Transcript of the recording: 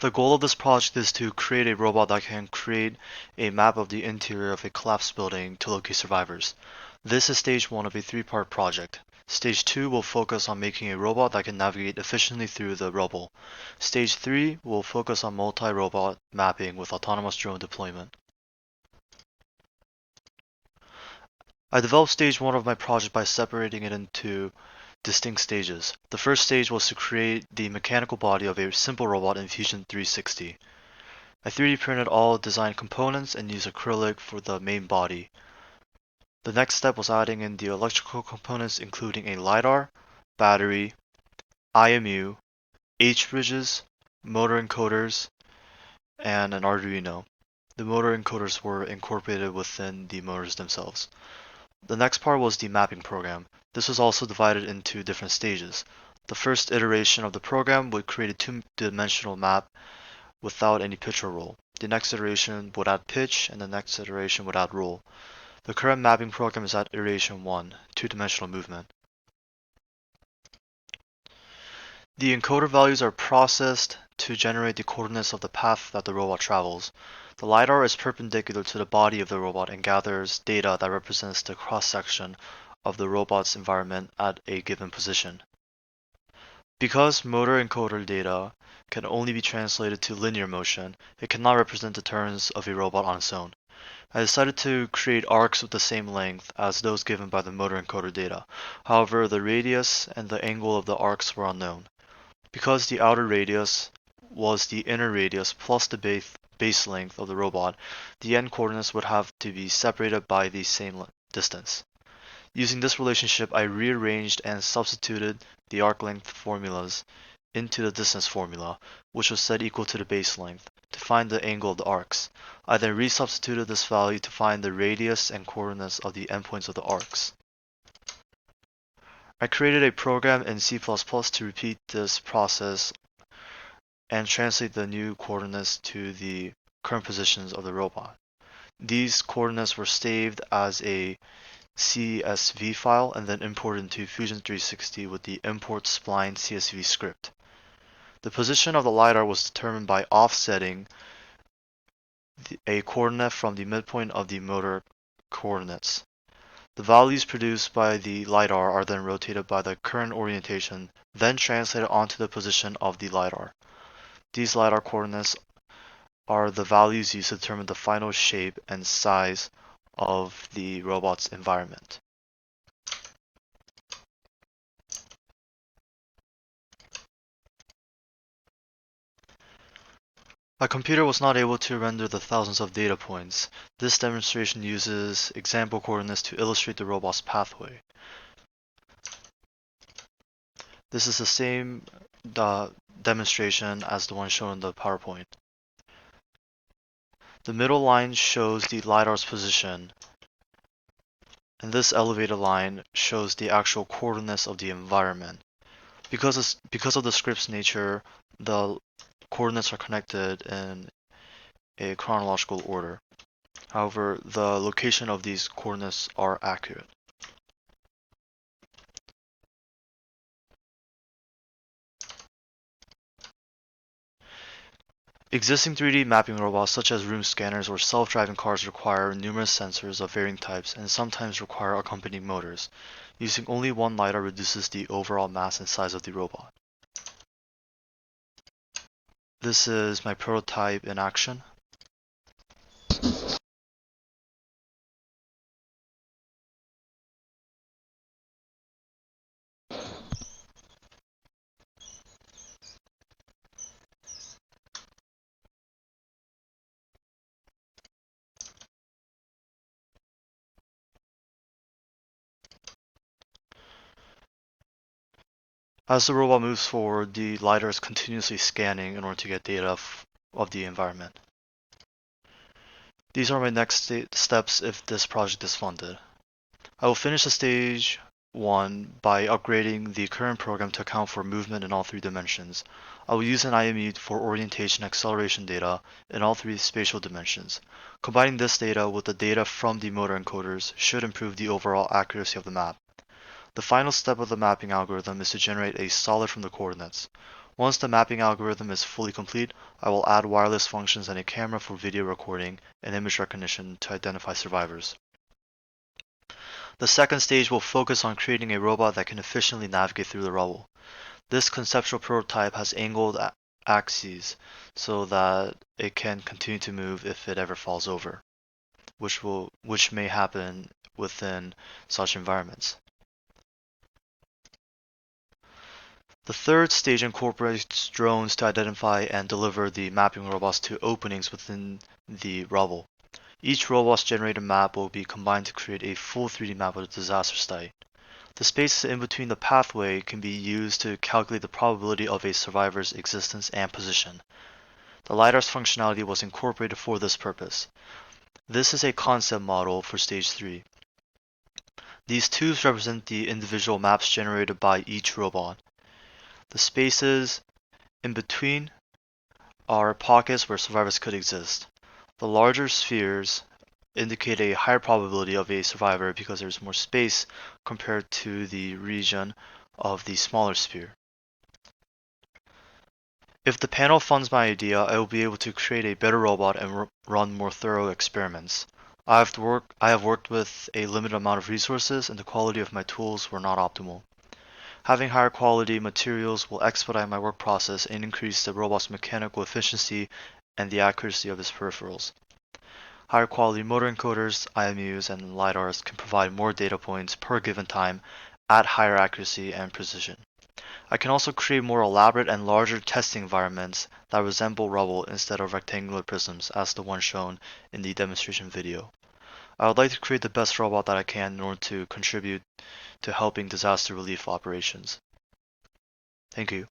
The goal of this project is to create a robot that can create a map of the interior of a collapsed building to locate survivors. This is stage 1 of a 3-part project. Stage 2 will focus on making a robot that can navigate efficiently through the rubble. Stage 3 will focus on multi-robot mapping with autonomous drone deployment. I developed stage 1 of my project by separating it into distinct stages. The first stage was to create the mechanical body of a simple robot in Fusion 360. I 3D printed all design components and used acrylic for the main body. The next step was adding in the electrical components including a LiDAR, battery, IMU, H-bridges, motor encoders, and an Arduino. The motor encoders were incorporated within the motors themselves. The next part was the mapping program. This was also divided into different stages. The first iteration of the program would create a two-dimensional map without any pitch or roll. The next iteration would add pitch, and the next iteration would add roll. The current mapping program is at iteration 1, two-dimensional movement. The encoder values are processed to generate the coordinates of the path that the robot travels. The LiDAR is perpendicular to the body of the robot and gathers data that represents the cross-section of the robot's environment at a given position. Because motor encoder data can only be translated to linear motion, it cannot represent the turns of a robot on its own. I decided to create arcs with the same length as those given by the motor encoder data. However, the radius and the angle of the arcs were unknown. Because the outer radius was the inner radius plus the base length of the robot, the end coordinates would have to be separated by the same distance. Using this relationship, I rearranged and substituted the arc length formulas into the distance formula, which was set equal to the base length, to find the angle of the arcs. I then resubstituted this value to find the radius and coordinates of the endpoints of the arcs. I created a program in C++ to repeat this process and translate the new coordinates to the current positions of the robot. These coordinates were saved as a CSV file and then imported into Fusion 360 with the import spline CSV script. The position of the LiDAR was determined by offsetting a coordinate from the midpoint of the motor coordinates. The values produced by the LiDAR are then rotated by the current orientation, then translated onto the position of the LiDAR. These LiDAR coordinates are the values used to determine the final shape and size of the robot's environment. My computer was not able to render the thousands of data points. This demonstration uses example coordinates to illustrate the robot's pathway. This is the same demonstration as the one shown in the PowerPoint. The middle line shows the LiDAR's position, and this elevated line shows the actual coordinates of the environment. Because of the script's nature, the coordinates are connected in a chronological order. However, the location of these coordinates are accurate. Existing 3D mapping robots such as room scanners or self-driving cars require numerous sensors of varying types and sometimes require accompanying motors. Using only one LiDAR reduces the overall mass and size of the robot. This is my prototype in action. As the robot moves forward, the LiDAR is continuously scanning in order to get data of the environment. These are my next steps if this project is funded. I will finish the stage 1 by upgrading the current program to account for movement in all 3 dimensions. I will use an IMU for orientation acceleration data in all 3 spatial dimensions. Combining this data with the data from the motor encoders should improve the overall accuracy of the map. The final step of the mapping algorithm is to generate a solid from the coordinates. Once the mapping algorithm is fully complete, I will add wireless functions and a camera for video recording and image recognition to identify survivors. The second stage will focus on creating a robot that can efficiently navigate through the rubble. This conceptual prototype has angled axes so that it can continue to move if it ever falls over, which may happen within such environments. The third stage incorporates drones to identify and deliver the mapping robots to openings within the rubble. Each robot's generated map will be combined to create a full 3D map of the disaster site. The spaces in between the pathway can be used to calculate the probability of a survivor's existence and position. The LiDAR's functionality was incorporated for this purpose. This is a concept model for Stage 3. These tubes represent the individual maps generated by each robot. The spaces in between are pockets where survivors could exist. The larger spheres indicate a higher probability of a survivor because there's more space compared to the region of the smaller sphere. If the panel funds my idea, I will be able to create a better robot and run more thorough experiments. I have worked with a limited amount of resources and the quality of my tools were not optimal. Having higher quality materials will expedite my work process and increase the robot's mechanical efficiency and the accuracy of its peripherals. Higher quality motor encoders, IMUs, and LiDARs can provide more data points per given time at higher accuracy and precision. I can also create more elaborate and larger testing environments that resemble rubble instead of rectangular prisms as the one shown in the demonstration video. I would like to create the best robot that I can in order to contribute to helping disaster relief operations. Thank you.